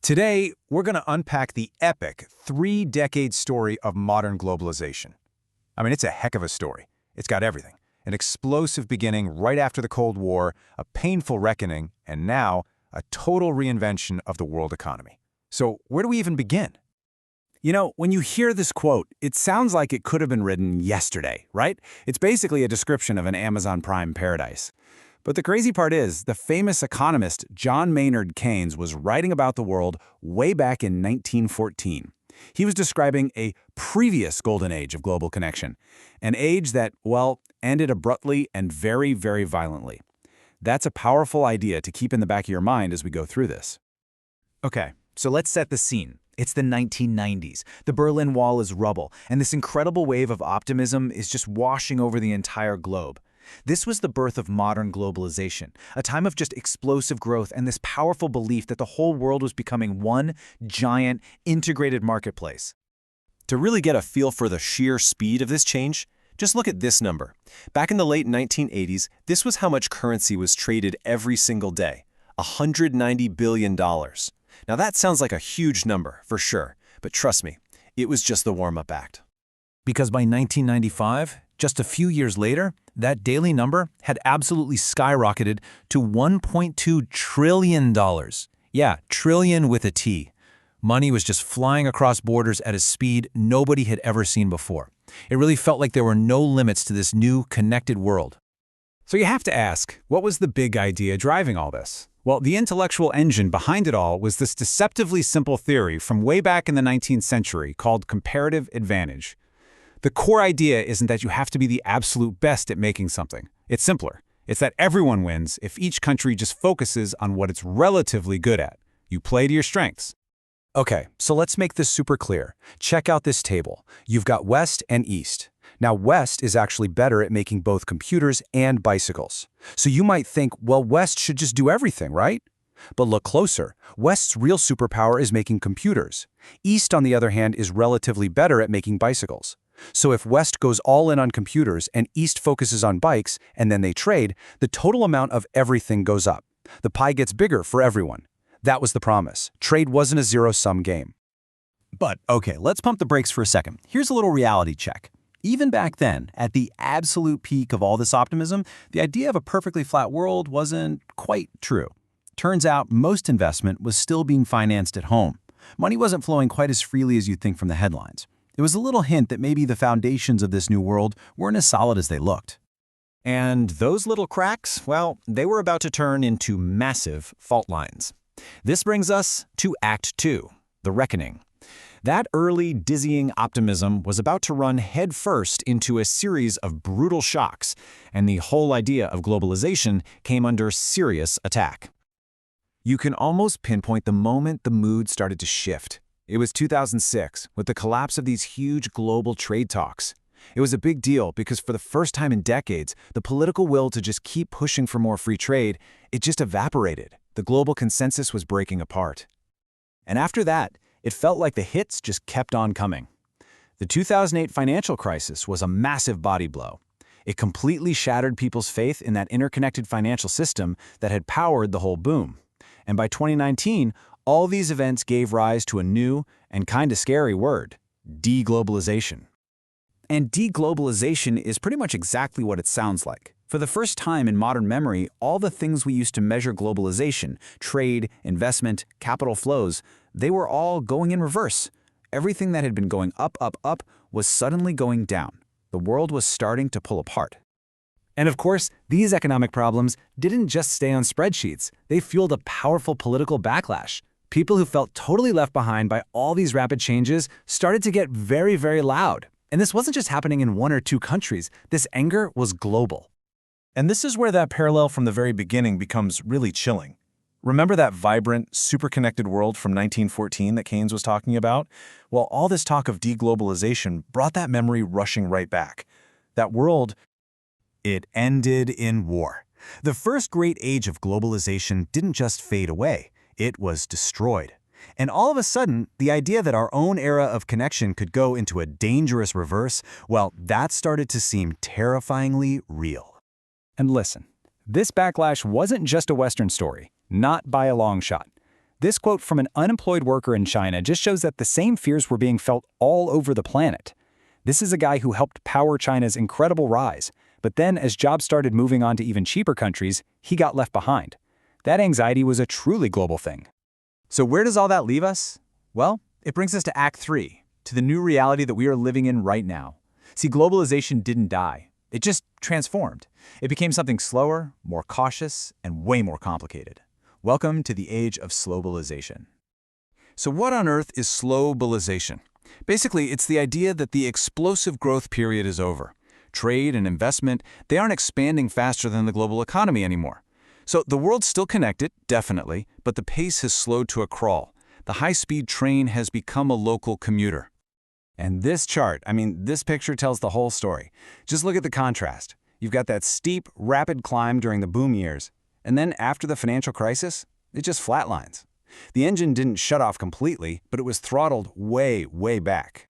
Today, we're going to unpack the epic three-decade story of modern globalization. I mean, it's a heck of a story. It's got everything. An explosive beginning right after the Cold War, a painful reckoning, and now a total reinvention of the world economy. So where do we even begin? You know, when you hear this quote, it sounds like it could have been written yesterday, right? It's basically a description of an Amazon Prime paradise. But the crazy part is, the famous economist John Maynard Keynes was writing about the world way back in 1914. He was describing a previous golden age of global connection, an age that, well, ended abruptly and very, very violently. That's a powerful idea to keep in the back of your mind as we go through this. Okay, so let's set the scene. It's the 1990s. The Berlin Wall is rubble, and this incredible wave of optimism is just washing over the entire globe. This was the birth of modern globalization, a time of just explosive growth and this powerful belief that the whole world was becoming one giant, integrated marketplace. To really get a feel for the sheer speed of this change, just look at this number. Back in the late 1980s, this was how much currency was traded every single day, $190 billion. Now that sounds like a huge number, for sure, but trust me, it was just the warm-up act. Because by 1995, just a few years later, that daily number had absolutely skyrocketed to $1.2 trillion. Yeah, trillion with a T. Money was just flying across borders at a speed nobody had ever seen before. It really felt like there were no limits to this new, connected world. So you have to ask, what was the big idea driving all this? Well, the intellectual engine behind it all was this deceptively simple theory from way back in the 19th century called comparative advantage. The core idea isn't that you have to be the absolute best at making something. It's simpler. It's that everyone wins if each country just focuses on what it's relatively good at. You play to your strengths. Okay, so let's make this super clear. Check out this table. You've got West and East. Now, West is actually better at making both computers and bicycles. So you might think, well, West should just do everything, right? But look closer. West's real superpower is making computers. East, on the other hand, is relatively better at making bicycles. So if West goes all in on computers and East focuses on bikes, and then they trade, the total amount of everything goes up. The pie gets bigger for everyone. That was the promise. Trade wasn't a zero-sum game. But, okay, let's pump the brakes for a second. Here's a little reality check. Even back then, at the absolute peak of all this optimism, the idea of a perfectly flat world wasn't quite true. Turns out most investment was still being financed at home. Money wasn't flowing quite as freely as you'd think from the headlines. It was a little hint that maybe the foundations of this new world weren't as solid as they looked. And those little cracks, well, they were about to turn into massive fault lines. This brings us to Act 2, the reckoning. That early, dizzying optimism was about to run headfirst into a series of brutal shocks, and the whole idea of globalization came under serious attack. You can almost pinpoint the moment the mood started to shift. It was 2006, with the collapse of these huge global trade talks. It was a big deal because for the first time in decades, the political will to just keep pushing for more free trade, it just evaporated. The global consensus was breaking apart. And after that, it felt like the hits just kept on coming. The 2008 financial crisis was a massive body blow. It completely shattered people's faith in that interconnected financial system that had powered the whole boom. And by 2019, all these events gave rise to a new and kinda scary word, deglobalization. And deglobalization is pretty much exactly what it sounds like. For the first time in modern memory, all the things we used to measure globalization, trade, investment, capital flows, they were all going in reverse. Everything that had been going up, up, up was suddenly going down. The world was starting to pull apart. And of course, these economic problems didn't just stay on spreadsheets. They fueled a powerful political backlash. People who felt totally left behind by all these rapid changes started to get very, very loud. And this wasn't just happening in one or two countries. This anger was global. And this is where that parallel from the very beginning becomes really chilling. Remember that vibrant, super-connected world from 1914 that Keynes was talking about? Well, all this talk of deglobalization brought that memory rushing right back. That world, It ended in war. The first great age of globalization didn't just fade away, it was destroyed. And all of a sudden, the idea that our own era of connection could go into a dangerous reverse, well, that started to seem terrifyingly real. And listen, this backlash wasn't just a Western story, not by a long shot. This quote from an unemployed worker in China just shows that the same fears were being felt all over the planet. This is a guy who helped power China's incredible rise, but then as jobs started moving on to even cheaper countries, he got left behind. That anxiety was a truly global thing. So where does all that leave us? Well, it brings us to Act 3, to the new reality that we are living in right now. See, globalization didn't die. It just transformed. It became something slower, more cautious, and way more complicated. Welcome to the age of Slowbalization. So what on earth is Slowbalization? Basically, it's the idea that the explosive growth period is over. Trade and investment, they aren't expanding faster than the global economy anymore. So the world's still connected, definitely, but the pace has slowed to a crawl. The high-speed train has become a local commuter. And this chart, this picture tells the whole story. Just look at the contrast. You've got that steep, rapid climb during the boom years, and then after the financial crisis, it just flatlines. The engine didn't shut off completely, but it was throttled way, way back.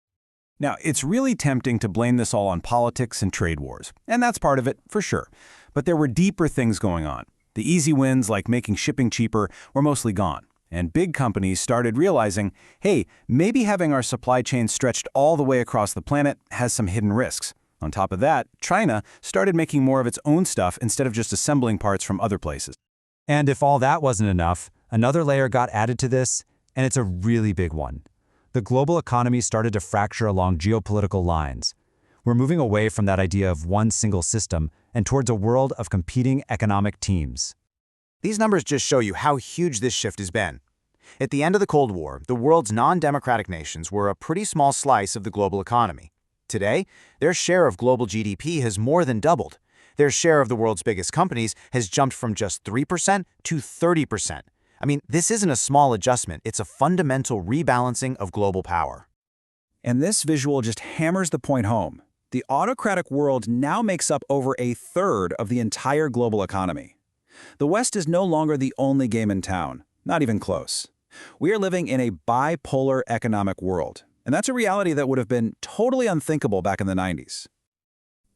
Now, it's really tempting to blame this all on politics and trade wars, and that's part of it, for sure. But there were deeper things going on. The easy wins, like making shipping cheaper, were mostly gone. And big companies started realizing, hey, maybe having our supply chain stretched all the way across the planet has some hidden risks. On top of that, China started making more of its own stuff instead of just assembling parts from other places. And if all that wasn't enough, another layer got added to this, and it's a really big one. The global economy started to fracture along geopolitical lines. We're moving away from that idea of one single system and towards a world of competing economic teams. These numbers just show you how huge this shift has been. At the end of the Cold War, the world's non-democratic nations were a pretty small slice of the global economy. Today, their share of global GDP has more than doubled. Their share of the world's biggest companies has jumped from just 3% to 30%. This isn't a small adjustment, it's a fundamental rebalancing of global power. And this visual just hammers the point home. The autocratic world now makes up over a third of the entire global economy. The West is no longer the only game in town, not even close. We are living in a bipolar economic world, and that's a reality that would have been totally unthinkable back in the 90s.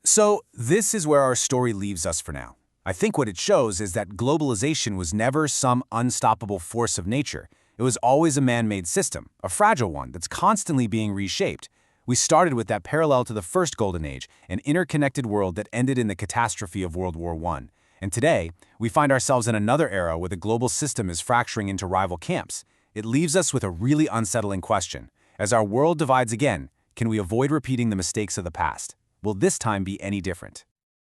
So this is where our story leaves us for now. I think what it shows is that globalization was never some unstoppable force of nature. It was always a man-made system, a fragile one that's constantly being reshaped. We started with that parallel to the first Golden Age, an interconnected world that ended in the catastrophe of World War I. And today, we find ourselves in another era where the global system is fracturing into rival camps. It leaves us with a really unsettling question. As our world divides again, can we avoid repeating the mistakes of the past? Will this time be any different?